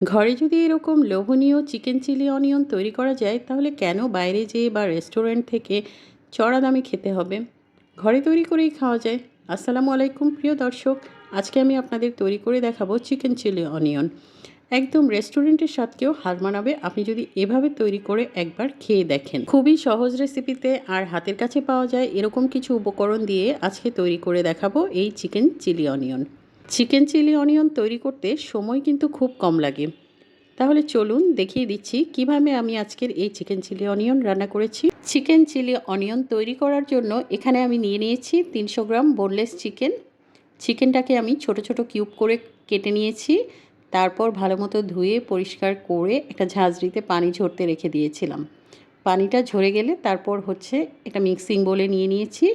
ঘরে যদি এরকম লোভনীয় চিকেন চিলি অনিয়ন তৈরি করা যায়, তাহলে কেন বাইরে যেয়ে বা রেস্টুরেন্ট থেকে চড়া দামে খেতে হবে? ঘরে তৈরি করেই খাওয়া যায়। আসসালামু আলাইকুম প্রিয় দর্শক, আজকে আমি আপনাদের তৈরি করে দেখাবো চিকেন চিলি অনিয়ন। একদম রেস্টুরেন্টের স্বাদকেও হার মানাবে আপনি যদি এভাবে তৈরি করে একবার খেয়ে দেখেন। খুবই সহজ রেসিপিতে আর হাতের কাছে পাওয়া যায় এরকম কিছু উপকরণ দিয়ে আজকে তৈরি করে দেখাবো এই chicken chilli onion. Chicken chilli onion তৈরি করতে সময় কিন্তু খুব কম লাগে। তাহলে চলুন দেখিয়ে দিচ্ছি কিভাবে আমি আজকের এই চিকেন চিলি অনিয়ন রান্না করেছি। চিকেন চিলি অনিয়ন তৈরি করার জন্য এখানে আমি নিয়ে নিয়েছি 300 গ্রাম বোনলেস চিকেন। চিকেনটাকে আমি ছোট ছোট কিউব করে কেটে নিয়েছি। তারপর ভালো মতো ধুয়ে পরিষ্কার করে একটা ঝাঁঝরিতে পানি ঝরতে রেখে দিয়েছিলাম। পানিটা ঝরে গেলে তারপর একটা মিক্সিং বোলে নিয়ে নিয়েছি।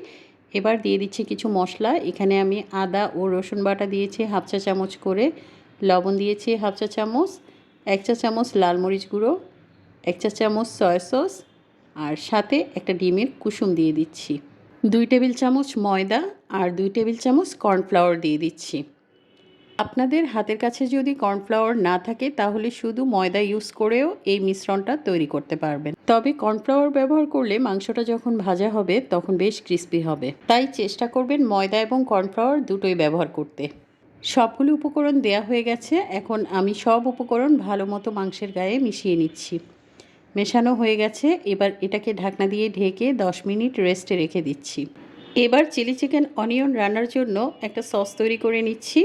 এবার দিয়ে দিচ্ছি কিছু মশলা। এখানে আমি আদা ও রসুন বাটা দিয়েছি হাফ চা চামচ করে, লবণ দিয়েছি হাফ চা চামচ, 1 চা চামচ লাল মরিচ গুঁড়ো, 1 চা চামচ সয়া সস, আর সাথে একটা ডিমের কুসুম দিয়ে দিচ্ছি। 2 টেবিল চামচ ময়দা আর 2 টেবিল চামচ কর্নফ্লাওয়ার দিয়ে দিচ্ছি। আপনাদের হাতের কাছে যদি কর্নফ্লাওয়ার না থাকে তাহলে শুধু ময়দা ইউজ করেও এই মিশ্রণটা তৈরি করতে পারবেন। তবে কর্নফ্লাওয়ার ব্যবহার করলে মাংসটা যখন ভাজা হবে তখন বেশ ক্রিস্পি হবে, তাই চেষ্টা করবেন ময়দা এবং কর্নফ্লাওয়ার দুটোই ব্যবহার করতে। সবগুলো উপকরণ দেয়া হয়ে গেছে। এখন আমি সব উপকরণ ভালো মতো মাংসের গায়ে মিশিয়ে নিচ্ছি। মেশানো হয়ে গেছে। এবার এটাকে ঢাকনা দিয়ে ঢেকে 10 মিনিট রেস্টে রেখে দিচ্ছি। এবার চিলি চিকেন অনিয়ন রান্নার জন্য একটা সস তৈরি করে নিচ্ছি।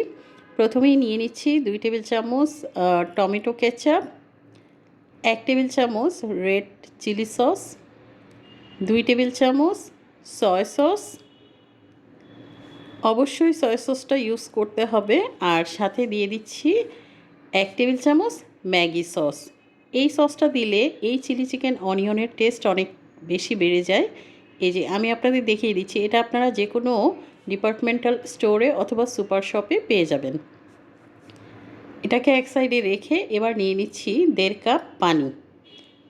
প্রথমেই নিয়ে নিচ্ছি 2 টেবিল চামচ টমেটো কেচাপ, 1 টেবিল চামচ রেড চিলি সস, 2 টেবিল চামচ সয়া সস। অবশ্যই সয়া সসটা ইউজ করতে হবে। আর সাথে দিয়ে দিচ্ছি 1 টেবিল চামচ ম্যাগি সস। এই সসটা দিলে এই চিলি চিকেন অনিয়নের টেস্ট অনেক বেশি বেড়ে যায়। এই যে আমি আপনাদের দেখিয়ে দিচ্ছি, এটা আপনারা যে কোনো ডিপার্টমেন্টাল স্টোরে অথবা সুপার শপে পেয়ে যাবেন। এটাকে এক সাইডে রেখে এবার নিয়ে নিচ্ছি 1.5 কাপ পানি।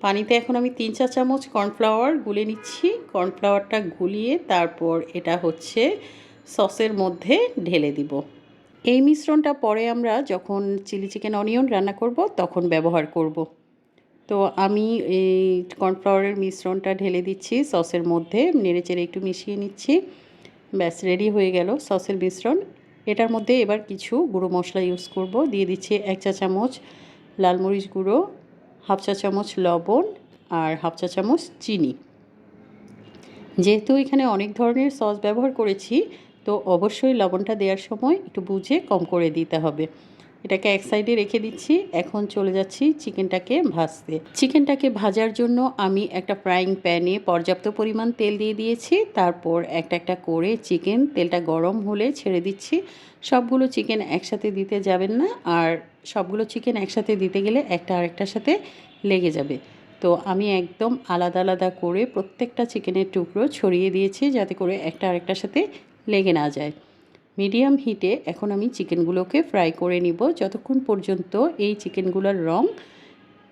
পানিতে এখন আমি 3 চা চামচ কর্নফ্লাওয়ার গুলে নিচ্ছি। কর্নফ্লাওয়ারটা গুলিয়ে তারপর এটা সসের মধ্যে ঢেলে দিব। এই মিশ্রণটা পরে আমরা যখন চিলি চিকেন অনিয়ন রান্না করব তখন ব্যবহার করব। তো আমি এই কর্নফ্লাওয়ারের মিশ্রণটা ঢেলে দিচ্ছি সসের মধ্যে, নেড়েচেড়ে একটু মিশিয়ে নিচ্ছি। ব্যাস রেডি হয়ে গেল সসের মিশ্রণ। এটার মধ্যে এবার কিছু গুঁড়ো মশলা ইউজ করব। দিয়ে দিচ্ছি 1 চা চামচ লাল মরিচ গুঁড়ো, হাফ চা চামচ লবণ আর হাফ চা চামচ চিনি। যেহেতু এখানে অনেক ধরনের সস ব্যবহার করেছি, তো অবশ্যই লবণটা দেওয়ার সময় একটু বুঝে কম করে দিতে হবে। এটাকে এক সাইডে রেখে দিচ্ছি। এখন চলে যাচ্ছি চিকেনটাকে ভাজতে। চিকেনটাকে ভাজার জন্য আমি একটা ফ্রাইং প্যানে পর্যাপ্ত পরিমাণ তেল দিয়ে দিয়েছি। তারপর একটা একটা করে চিকেন তেলটা গরম হলে ছেড়ে দিচ্ছি। সবগুলো চিকেন একসাথে দিতে যাবেন না, আর সবগুলো চিকেন একসাথে দিতে গেলে একটা আরেকটার সাথে লেগে যাবে। তো আমি একদম আলাদা আলাদা করে প্রত্যেকটা চিকেনের টুকরো ছড়িয়ে দিয়েছি যাতে করে একটা আরেকটার সাথে লেগে না যায়। মিডিয়াম হিটে এখন আমি চিকেনগুলোকে ফ্রাই করে নিব যতক্ষণ পর্যন্ত এই চিকেনগুলোর রং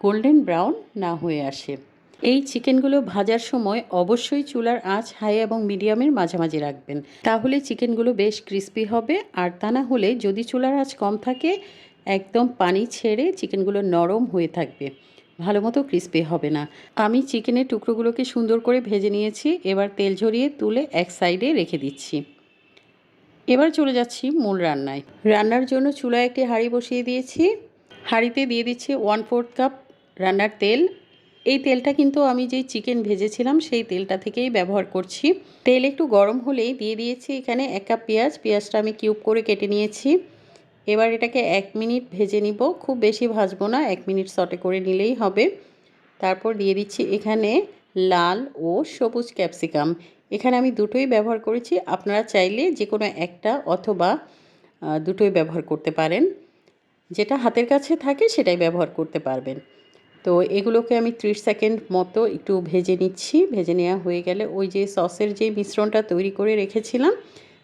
গোল্ডেন ব্রাউন না হয়ে আসে। এই চিকেনগুলো ভাজার সময় অবশ্যই চুলার আঁচ হাই এবং মিডিয়ামের মাঝামাঝি রাখবেন, তাহলে চিকেনগুলো বেশ ক্রিস্পি হবে। আর তা না হলে যদি চুলার আঁচ কম থাকে একদম পানি ছেড়ে চিকেনগুলো নরম হয়ে থাকবে, ভালো মতো ক্রিস্পি হবে না। আমি চিকেনের টুকরোগুলোকে সুন্দর করে ভেজে নিয়েছি। এবার তেল ঝরিয়ে তুলে এক সাইডে রেখে দিচ্ছি। এবার চলে যাচ্ছি মূল রান্নায়। রান্নার জন্য চুলায় একটি হাঁড়ি বসিয়ে দিয়েছি। হাঁড়িতে দিয়ে দিচ্ছি 1/4 কাপ রান্নার তেল। এই তেলটা কিন্তু আমি যেই চিকেন ভেজেছিলাম সেই তেলটা থেকেই ব্যবহার করছি। তেল একটু গরম হলেই দিয়ে দিয়েছি এখানে 1 কাপ পেঁয়াজ। পেঁয়াজটা আমি কিউব করে কেটে নিয়েছি। এবার এটাকে 1 মিনিট ভেজে নিব, খুব বেশি ভাজবো না, 1 মিনিট সটে করে নিলেই হবে। তারপর দিয়ে দিচ্ছি এখানে লাল ও সবুজ ক্যাপসিকাম। এখানে আমি দুটোই ব্যবহার করেছি, আপনারা চাইলে যে কোনো একটা অথবা দুটোই ব্যবহার করতে পারেন। যেটা হাতের কাছে থাকে সেটাই ব্যবহার করতে পারবেন। তো এগুলোকে আমি 30 সেকেন্ড মতো একটু ভেজে নিচ্ছি। ভেজে নেওয়া হয়ে গেলে ওই যে সসের যে মিশ্রণটা তৈরি করে রেখেছিলাম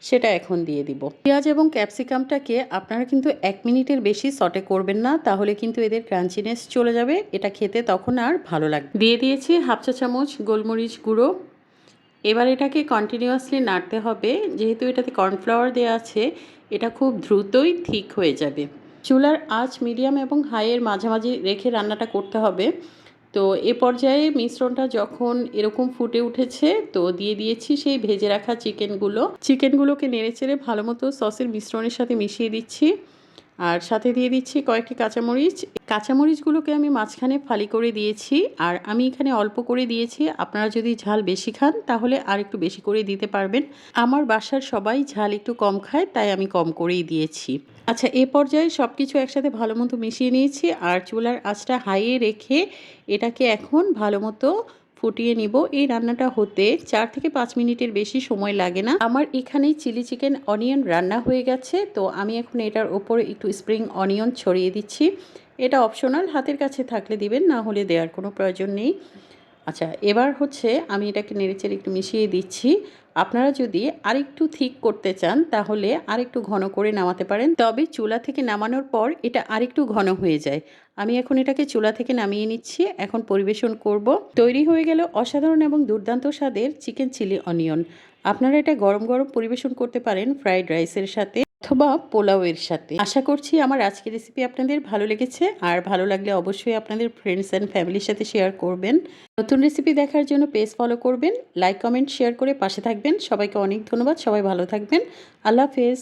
সেটা এখন দিয়ে দিব। পেঁয়াজ এবং ক্যাপসিকামটাকে আপনারা কিন্তু 1 মিনিটের বেশি সটে করবেন না, তাহলে কিন্তু এদের ক্রাঞ্চিনেস চলে যাবে, এটা খেতে তখন আর ভালো লাগবে। দিয়ে দিয়েছি হাফ চা চামচ গোলমরিচ গুঁড়ো। এবার এটাকে কন্টিনিউয়াসলি নাড়তে হবে, যেহেতু এটাতে কর্নফ্লাওয়ার দেওয়া আছে এটা খুব দ্রুতই ঠিক হয়ে যাবে। চুলার আঁচ মিডিয়াম এবং হাইয়ের মাঝামাঝি রেখে রান্নাটা করতে হবে। তো এ পর্যায়ে মিশ্রণটা যখন এরকম ফুটে উঠেছে তো দিয়ে দিয়েছি সেই ভেজে রাখা চিকেনগুলোকে নেড়েচেড়ে ভালো মতো সসের মিশ্রণের সাথে মিশিয়ে দিচ্ছি। আর সাথে দিয়ে দিচ্ছি কয়েকটি কাঁচামরিচগুলোকে আমি মাঝখানে ফালি করে দিয়েছি। আর আমি এখানে অল্প করে দিয়েছি, আপনারা যদি ঝাল বেশি খান তাহলে আর একটু বেশি করে দিতে পারবেন। আমার বাসার সবাই ঝাল একটু কম খায়, তাই আমি কম করেই দিয়েছি। আচ্ছা, এ পর্যায়ে সব কিছু একসাথে ভালো মতো মিশিয়ে নিয়েছি আর চুলার আঁচটা হাইয়ে রেখে এটাকে এখন ভালো মতো ফুটিয়ে নিব। এই রান্নাটা হতে 4 থেকে 5 মিনিটের বেশি সময় লাগে না। আমার এখানে চিলি চিকেন অনিয়ন রান্না হয়ে গেছে, তো আমি এখন এটার ওপরে একটু স্প্রিং অনিয়ন ছড়িয়ে দিচ্ছি। এটা অপশনাল, হাতের কাছে থাকলে দিবেন, না হলে দেওয়ার কোনো প্রয়োজন নেই। আচ্ছা, এবার হচ্ছে আমি এটাকে নেড়েচেড়ে একটু মিশিয়ে দিচ্ছি। আপনারা যদি আরেকটু থিক করতে চান তাহলে আরেকটু ঘন করে নামাতে পারেন, তবে চুলা থেকে নামানোর পর এটা আরেকটু ঘন হয়ে যায়। আমি এখন এটাকে চুলা থেকে নামিয়ে নিচ্ছি, এখন পরিবেশন করব। তৈরি হয়ে গেল অসাধারণ এবং দুর্দান্ত স্বাদের চিকেন চিলি অনিয়ন। আপনারা এটা গরম গরম পরিবেশন করতে পারেন ফ্রাইড রাইসের সাথে অথবা পোলাওয়ের সাথে। আশা করছি আমার আজকের রেসিপি আপনাদের ভালো লেগেছে, আর ভালো লাগলে অবশ্যই আপনাদের ফ্রেন্ডস অ্যান্ড ফ্যামিলির সাথে শেয়ার করবেন। নতুন রেসিপি দেখার জন্য পেজ ফলো করবেন, লাইক কমেন্ট শেয়ার করে পাশে থাকবেন। সবাইকে অনেক ধন্যবাদ, সবাই ভালো থাকবেন। আল্লাহ হাফেজ।